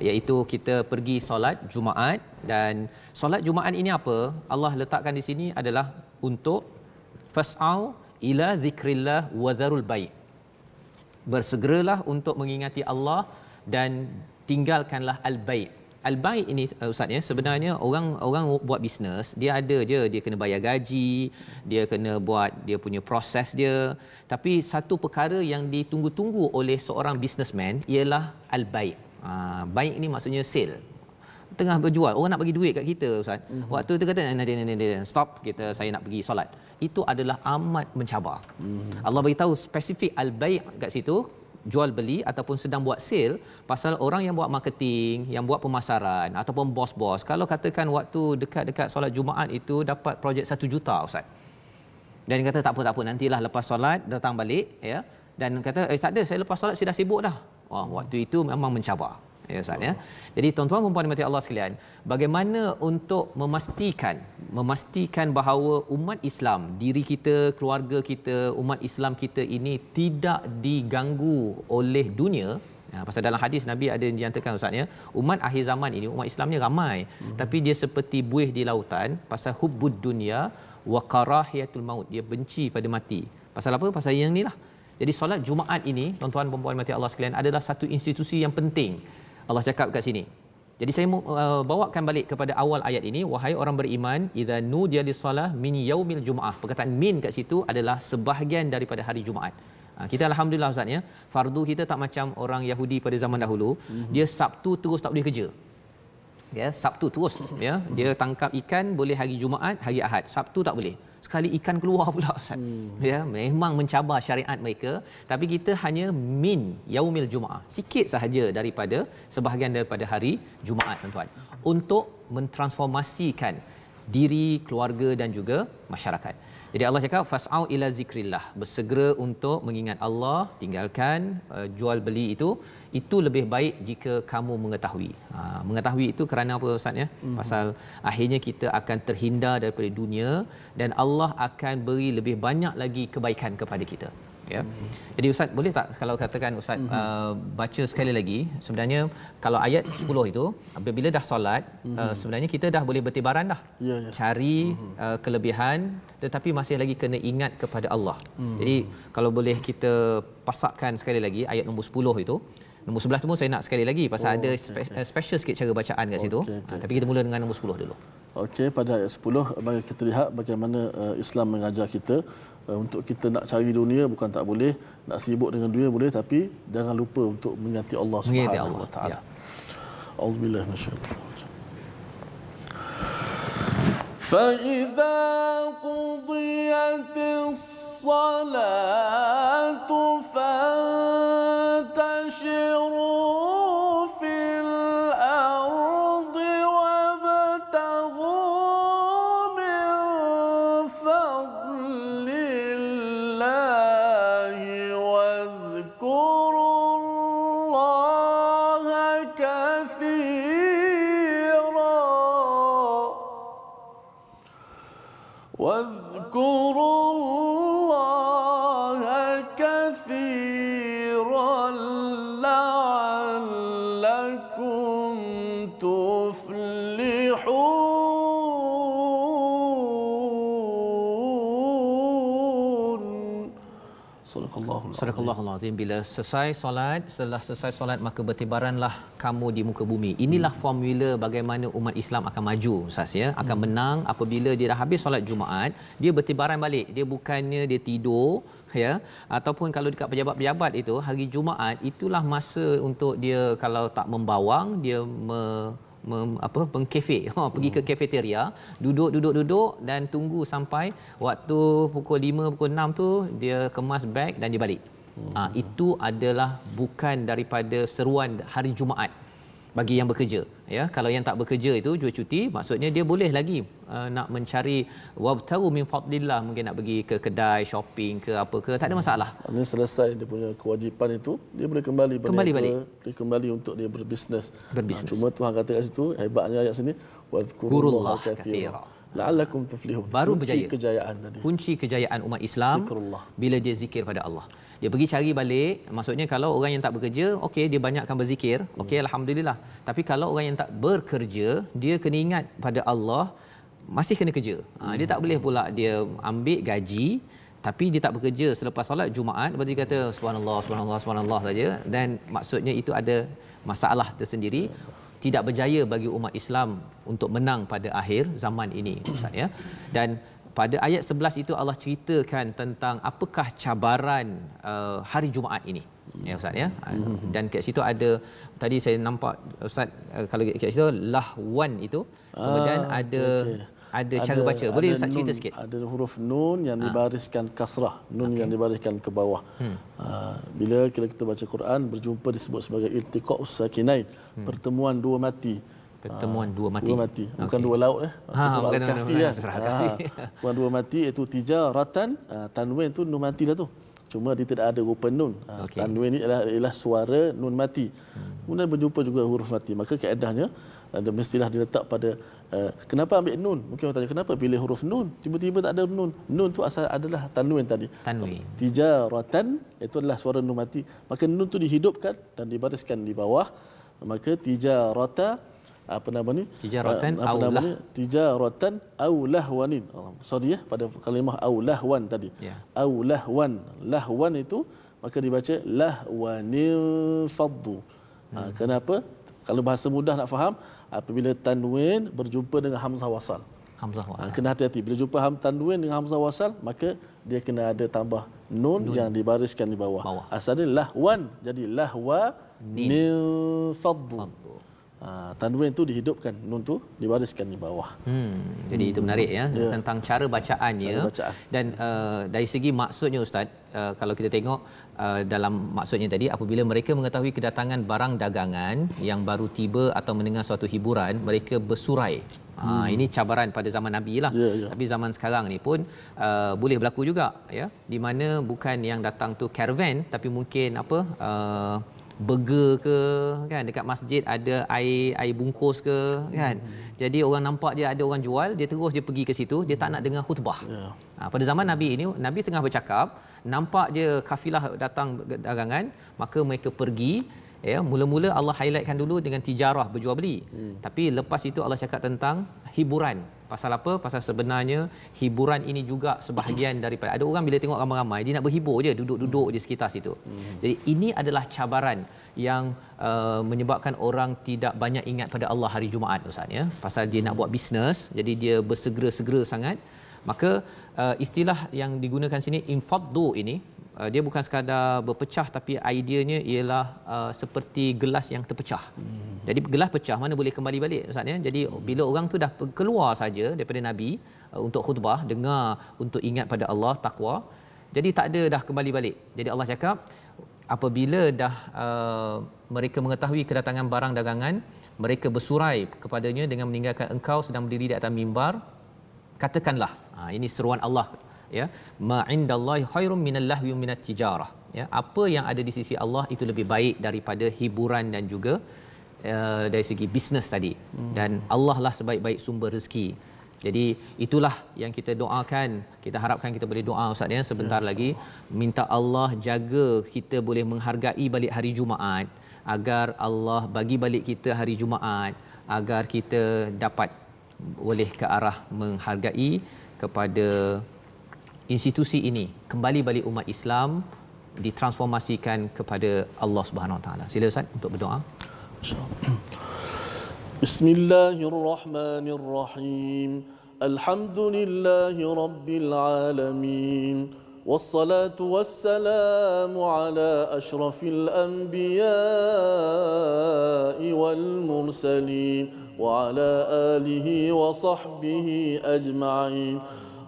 Iaitu kita pergi solat Jumaat, dan solat Jumaat ini apa? Allah letakkan di sini adalah untuk fas'au ila dzikrillah wa dzarul bai'. Bersegeralah untuk mengingati Allah dan tinggalkanlah al-bai'. Al-bai' ini Ustaz, ya, sebenarnya orang buat bisnes, dia ada je, dia kena bayar gaji, dia kena buat dia punya proses dia. Tapi satu perkara yang ditunggu-tunggu oleh seorang businessman ialah al-bai'. Bai' ini maksudnya sale. Tengah berjual, orang nak bagi duit kat kita Ustaz. Waktu tu kata nanti stop, saya nak pergi solat. Itu adalah amat mencabar. Allah bagi tahu spesifik al-bai' kat situ, jual beli ataupun sedang buat sale, pasal orang yang buat marketing, yang buat pemasaran ataupun bos-bos, kalau katakan waktu dekat-dekat solat Jumaat itu dapat projek 1 juta Ustaz, dan dia kata tak apa nantilah lepas solat datang balik, ya, dan kata tak ada, saya lepas solat saya dah sibuk dah. Waktu itu memang mencabar. Ya Ustaz ya. Jadi tuan-tuan dan puan dimati Allah sekalian, bagaimana untuk memastikan bahawa umat Islam, diri kita, keluarga kita, umat Islam kita ini tidak diganggu oleh dunia. Pasal dalam hadis Nabi ada yang dinyatakan Ustaz ya, umat akhir zaman ini, umat Islam ni ramai, tapi dia seperti buih di lautan pasal hubbud dunya wa karahiyatul maut. Dia benci pada mati. Pasal apa? Pasal yang inilah. Jadi solat Jumaat ini, tuan-tuan dan puan mati Allah sekalian, adalah satu institusi yang penting. Allah cakap kat sini. Jadi saya bawakan balik kepada awal ayat ini, wahai orang beriman, idza nudiya lis-salah min yaumil jumaah. Perkataan min kat situ adalah sebahagian daripada hari Jumaat. Kita alhamdulillah Ustaz ya, fardu kita tak macam orang Yahudi pada zaman dahulu, dia Sabtu terus tak boleh kerja. Ya, Sabtu terus ya, dia tangkap ikan boleh hari Jumaat, hari Ahad, Sabtu tak boleh. Sekali ikan keluar pula Ustaz. Ya, memang mencabar syariat mereka, tapi kita hanya min yaumil jumaah, sikit sahaja daripada sebahagian daripada hari Jumaat tuan-tuan, untuk mentransformasikan diri, keluarga dan juga masyarakat. Jadi Allah cakap fas'au ila zikrillah, bersegera untuk mengingat Allah, tinggalkan jual beli itu lebih baik jika kamu mengetahui. Mengetahui itu kerana apa Ustaz ya? Pasal akhirnya kita akan terhindar daripada dunia dan Allah akan beri lebih banyak lagi kebaikan kepada kita. Ya. Jadi Ustaz boleh tak kalau katakan Ustaz baca sekali lagi, sebenarnya kalau ayat 10 itu apabila dah solat, sebenarnya kita dah boleh bertibaran dah. Cari kelebihan, tetapi masih lagi kena ingat kepada Allah. Jadi kalau boleh kita pasakkan sekali lagi ayat nombor 10 itu. Nombor 11 tu pun saya nak sekali lagi pasal ada special sikit cara bacaan kat situ. Tapi kita mula dengan nombor 10 dulu. Okey, pada ayat 10 bagi kita lihat bagaimana Islam mengajar kita untuk kita nak cari dunia bukan tak boleh, nak sibuk dengan dunia boleh, tapi jangan lupa untuk mengingati Allah Subhanahu Wa Taala. Auzubillahi minasyaitanir rajim. Fa idza qudiyatis salatu fantashiru واذكروا الله كثيرا لعلكم تفلحون. Sadaqallahul azim. Bila setelah selesai solat maka bertibaranlah kamu di muka bumi. Inilah formula bagaimana umat Islam akan maju Ustaz ya, akan menang apabila dia dah habis solat Jumaat, dia bertibaran balik. Dia bukannya dia tidur ya, ataupun kalau dekat pejabat-pejabat itu hari Jumaat itulah masa untuk dia kalau tak membawang dia mengkafe, pergi ke kafeteria, duduk dan tunggu sampai waktu pukul 5 pukul 6 tu dia kemas beg dan dia balik. Itu adalah bukan daripada seruan hari Jumaat bagi yang bekerja ya. Kalau yang tak bekerja itu jual cuti, maksudnya dia boleh lagi nak mencari wabtaru min fadlillah, mungkin nak pergi ke kedai shopping ke apa ke, tak ada masalah. Ini selesai dia punya kewajipan itu, dia boleh kembali balik. Dia kembali untuk dia berbisnes. Cuma Tuhan kata kat situ, hebatnya ayat sini, wadhkurullaha katsira la'allakum tuflihun. Baru berjaya. Kejayaan tadi. Kunci kejayaan umat Islam zikrullah, bila dia zikir pada Allah. Dia pergi cari balik, maksudnya kalau orang yang tak bekerja, okey dia banyakkan berzikir, okey alhamdulillah. Tapi kalau orang yang tak bekerja, dia kena ingat pada Allah, masih kena kerja. Dia tak boleh pula dia ambil gaji tapi dia tak bekerja selepas solat Jumaat, lepas tu dia kata subhanallah saja, dan maksudnya itu ada masalah tersendiri. Tidak berjaya bagi umat Islam untuk menang pada akhir zaman ini Ustaz ya. Dan pada ayat 11 itu Allah ceritakan tentang apakah cabaran hari Jumaat ini ya Ustaz ya. Dan kat situ ada, tadi saya nampak Ustaz kalau kat situ lahwan itu, kemudian ada cara baca. Boleh Ustaz cerita sikit? Ada huruf nun yang dibariskan kasrah, nun yang dibariskan ke bawah. Bila kita baca Quran, berjumpa disebut sebagai iltiqa'us sakinain, pertemuan dua mati. Dua mati. Bukan dua laut surah Al-Kahfi. Bukan dua mati, iaitu tijaratan, tanwin tu nun mati lah tu. cuma dia tidak ada rupa nun. Okey. Tanwin ni ialah suara nun mati. Kemudian berjumpa juga huruf mati. Maka kaedahnya dia mestilah diletak pada kenapa ambil nun? Mungkin orang tanya kenapa pilih huruf nun? Tiba-tiba tak ada nun. Nun tu asal adalah tanwin tadi. Tanwin. Tijaratan itu adalah suara nun mati. Maka nun tu dihidupkan dan dibariskan di bawah. Maka tijarata Tijaratan tijaratan aw lahwanin. Sorry pada kalimah aw lahwan tadi. Aw lahwan itu maka dibaca lahwanil faddu. Kenapa? Kalau bahasa mudah nak faham, apabila tanwin berjumpa dengan hamzah wasal. Kena hati-hati bila jumpa tanwin dengan hamzah wasal, maka dia kena ada tambah nun yang dibariskan di bawah. Asalnya lahwan jadi lahwa nil faddu. Tanwin tu dihidupkan, nun tu dibariskan di bawah. Jadi itu menarik ya, tentang cara bacaannya. Dan dari segi maksudnya Ustaz, kalau kita tengok dalam maksudnya tadi, apabila mereka mengetahui kedatangan barang dagangan yang baru tiba atau mendengar suatu hiburan, mereka bersurai. Ini cabaran pada zaman Nabi lah. Tapi zaman sekarang ni pun boleh berlaku juga ya, di mana bukan yang datang tu caravan, tapi mungkin burger ke kan, dekat masjid ada air bungkus ke kan. Jadi orang nampak dia ada orang jual, dia terus dia pergi ke situ, dia tak nak dengar khutbah. Pada zaman Nabi ini, Nabi tengah bercakap, nampak dia kafilah datang dagangan, maka mereka pergi. Ya, mula-mula Allah highlightkan dulu dengan tijarah, berjual beli. Tapi lepas itu Allah cakap tentang hiburan. Pasal apa? Pasal sebenarnya hiburan ini juga sebahagian daripada, ada orang bila tengok ramai-ramai dia nak berhibur je, duduk-duduk di sekitar situ. Jadi ini adalah cabaran yang menyebabkan orang tidak banyak ingat pada Allah hari Jumaat Ustaz ya. Pasal dia nak buat bisnes, jadi dia bersegera-segera sangat. Maka istilah yang digunakan sini infaddu ini, dia bukan sekadar berpecah, tapi ideanya ialah seperti gelas yang terpecah. Jadi gelas pecah mana boleh kembali balik Ustaz ya. Jadi bila orang tu dah keluar saja daripada Nabi untuk khutbah, dengar untuk ingat pada Allah, takwa, jadi tak ada dah kembali balik. Jadi Allah cakap apabila dah mereka mengetahui kedatangan barang dagangan, mereka bersurai kepadanya dengan meninggalkan engkau sedang berdiri di atas mimbar, katakanlah, ini seruan Allah ya, ma indallahi khairum minal lahwi minat tijarah ya, apa yang ada di sisi Allah itu lebih baik daripada hiburan dan juga dari segi bisnes tadi. Dan Allah lah sebaik-baik sumber rezeki. Jadi itulah yang kita doakan, kita harapkan kita boleh doa Ustaz ya sebentar lagi, minta Allah jaga kita boleh menghargai balik hari Jumaat, agar Allah bagi balik kita hari Jumaat, agar kita dapat boleh ke arah menghargai kepada institusi ini, kembali balik umat Islam ditransformasikan kepada Allah Subhanahu Wa Taala. Sila Ustaz untuk berdoa. Bismillahirrahmanirrahim. Alhamdulillahi rabbil alamin. Wassalatu wassalamu ala asyrafil anbiya'i wal mursalin wa ala alihi wa sahbihi ajma'in.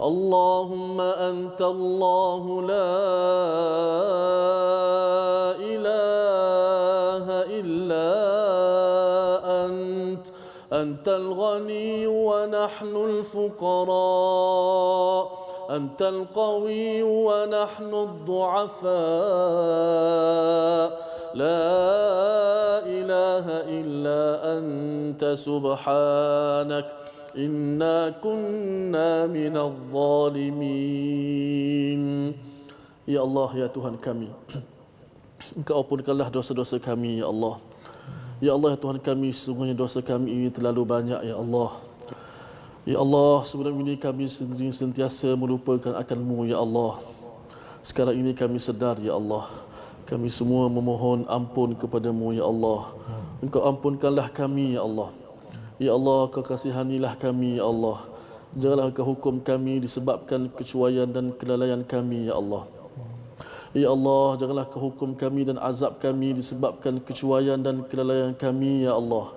اللهم أنت الله لا إله إلا أنت الغني ونحن الفقراء، أنت القوي ونحن الضعفاء، لا إله إلا أنت سبحانك إنا كنا من الظالمين. Ya Allah, ya Tuhan kami, Engkau ampunkanlah dosa-dosa kami, ya Allah. Ya Allah, ya Tuhan kami, sesungguhnya dosa kami ini terlalu banyak, ya Allah. Ya Allah, sebelum ini kami sendiri sentiasa melupakan akan-Mu, ya Allah. Sekarang ini kami sedar, ya Allah. Kami semua memohon ampun kepada-Mu, ya Allah. Engkau ampunkanlah kami, ya Allah. Ya Allah, Kau kasihanilah kami, ya Allah. Janganlah Kau hukum kami disebabkan kecuaian dan kelalaian kami, ya Allah. Ya Allah, janganlah Kau hukum kami dan azab kami disebabkan kecuaian dan kelalaian kami, ya Allah.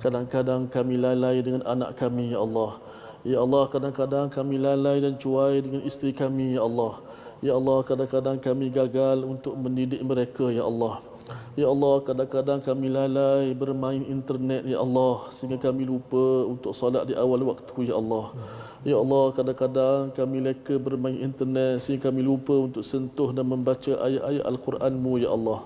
Kadang-kadang kami lalai dengan anak kami, ya Allah. Ya Allah, kadang-kadang kami lalai dan cuai dengan isteri kami, ya Allah. Ya Allah, kadang-kadang kami gagal untuk mendidik mereka, ya Allah. Ya Allah, kadang-kadang kami lalai bermain internet, Ya Allah, sehingga kami lupa untuk solat di awal waktu, Ya Allah. Ya Allah, kadang-kadang kami leka bermain internet sehingga kami lupa untuk sentuh dan membaca ayat-ayat Al-Quran-Mu, Ya Allah.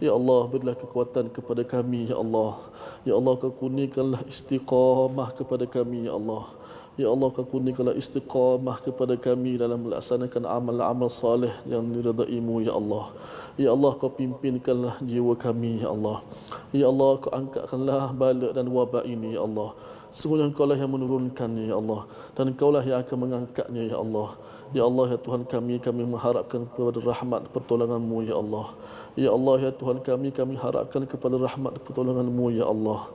Ya Allah, berilah kekuatan kepada kami, Ya Allah. Ya Allah, Kau kurniakanlah istiqamah kepada kami, Ya Allah. Ya Allah, Kau kurniakanlah istiqamah kepada kami dalam melaksanakan amal-amal saleh yang diridai-Mu, Ya Allah. Ya Allah, Kau pimpinkanlah jiwa kami, Ya Allah. Ya Allah, Kau angkatkanlah bala dan wabak ini, Ya Allah. Sungguhnya Engkau lah yang menurunkannya, Ya Allah, dan Engkau lah yang akan mengangkatnya, Ya Allah. Ya Allah, ya Tuhan kami mengharapkan kepada rahmat pertolongan-Mu, Ya Allah. Ya Allah, ya Tuhan kami harapkan kepada rahmat pertolongan-Mu, Ya Allah.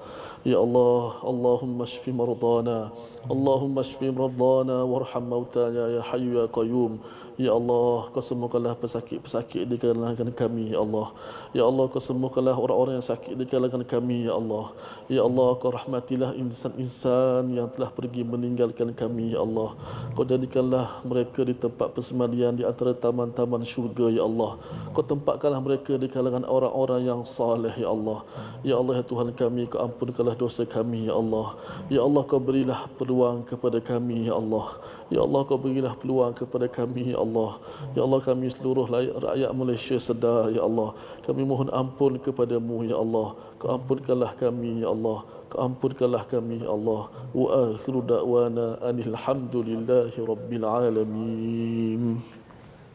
Ya Allah, Allahumma shfi mardana, Allahumma shfi mardana warham mautana, ya Hayyu ya Qayyum. Ya Allah, Kau sembuhkanlah pesakit-pesakit di kalangan kami, Ya Allah. Ya Allah, Kau sembuhkanlah orang-orang yang sakit di kalangan kami, Ya Allah. Ya Allah, Kau rahmatilah insan-insan yang telah pergi meninggalkan kami, Ya Allah. Kau jadikanlah mereka di tempat persemadian di antara taman-taman syurga, Ya Allah. Kau tempatkanlah mereka di kalangan orang-orang yang saleh, Ya Allah. Ya Allah, ya Tuhan kami, Kau ampunkanlah dosa kami, Ya Allah. Ya Allah, Kau berilah peluang kepada kami, Ya Allah. Ya Allah, Kau berilah peluang kepada kami, Ya Allah. Ya Allah, kami seluruh rakyat Malaysia sedar, Ya Allah. Kami mohon ampun kepadamu, Ya Allah. Kau ampunkanlah kami, Ya Allah. Kau ampunkanlah kami, Ya Allah. Wa akhiru da'wana anil hamdulillahi rabbil alamin.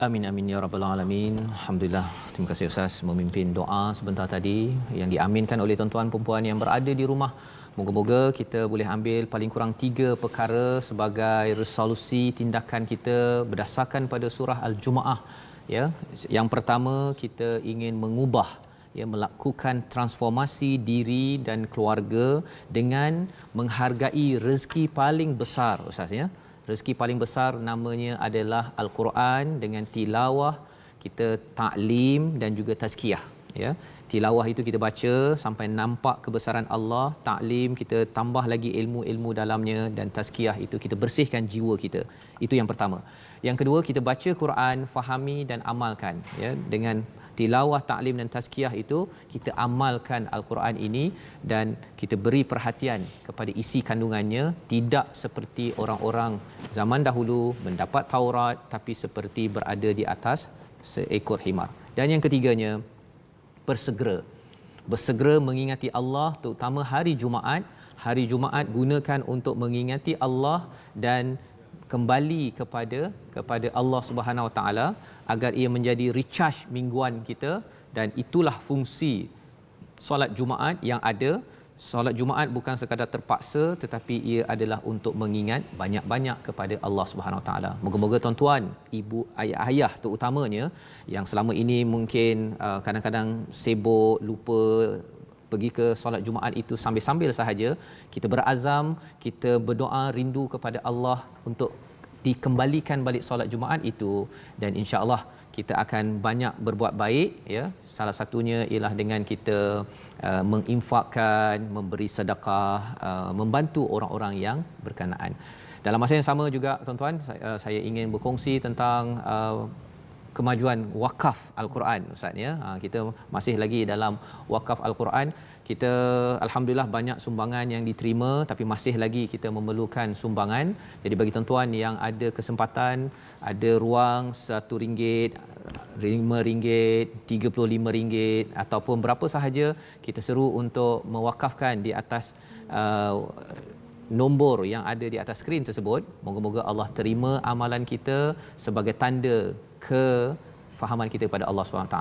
Amin amin ya rabbal alamin. Alhamdulillah. Terima kasih Ustaz memimpin doa sebentar tadi yang diaminkan oleh tuan-tuan dan puan yang berada di rumah. Moga-moga kita boleh ambil paling kurang 3 perkara sebagai resolusi tindakan kita berdasarkan pada surah Al-Jumaah, ya. Yang pertama, kita ingin mengubah, ya, melakukan transformasi diri dan keluarga dengan menghargai rezeki paling besar, Ustaz, ya. Rezeki paling besar namanya adalah Al-Quran, dengan tilawah kita taklim dan juga tazkiyah, ya. Tilawah itu kita baca sampai nampak kebesaran Allah, taklim kita tambah lagi ilmu-ilmu dalamnya, dan tazkiyah itu kita bersihkan jiwa kita. Itu yang pertama. Yang kedua, kita baca Quran, fahami dan amalkan, ya. Dengan tilawah, taklim dan tazkiyah itu kita amalkan Al-Quran ini dan kita beri perhatian kepada isi kandungannya, tidak seperti orang-orang zaman dahulu mendapat Taurat tapi seperti berada di atas seekor himar. Dan yang ketiganya, bersegera mengingati Allah, terutama hari Jumaat. Hari Jumaat gunakan untuk mengingati Allah dan kembali kepada Allah Subhanahu Wa Taala agar ia menjadi recharge mingguan kita, dan itulah fungsi solat Jumaat yang ada. Solat Jumaat bukan sekadar terpaksa, tetapi ia adalah untuk mengingat banyak-banyak kepada Allah Subhanahu Wa Taala. Moga-moga tuan-tuan, ibu, ayah-ayah terutamanya yang selama ini mungkin kadang-kadang sibuk, lupa pergi ke solat Jumaat itu sambil-sambil sahaja, kita berazam, kita berdoa rindu kepada Allah untuk dikembalikan balik solat Jumaat itu, dan insya-Allah kita akan banyak berbuat baik, ya. Salah satunya ialah dengan kita menginfakkan, memberi sedekah, membantu orang-orang yang berkenaan. Dalam masa yang sama juga tuan-tuan, saya ingin berkongsi tentang kemajuan wakaf Al-Quran, Ustaz, ya. Kita masih lagi dalam wakaf Al-Quran. Kita alhamdulillah banyak sumbangan yang diterima, tapi masih lagi kita memerlukan sumbangan. Jadi bagi tuan-tuan yang ada kesempatan, ada ruang RM1, RM5, RM35 ataupun berapa sahaja, kita seru untuk mewakafkan di atas nombor yang ada di atas skrin tersebut. Moga-moga Allah terima amalan kita sebagai tanda kefahaman kita kepada Allah SWT.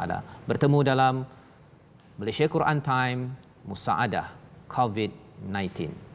Bertemu dalam Malaysia Quran Time Musaadah COVID-19.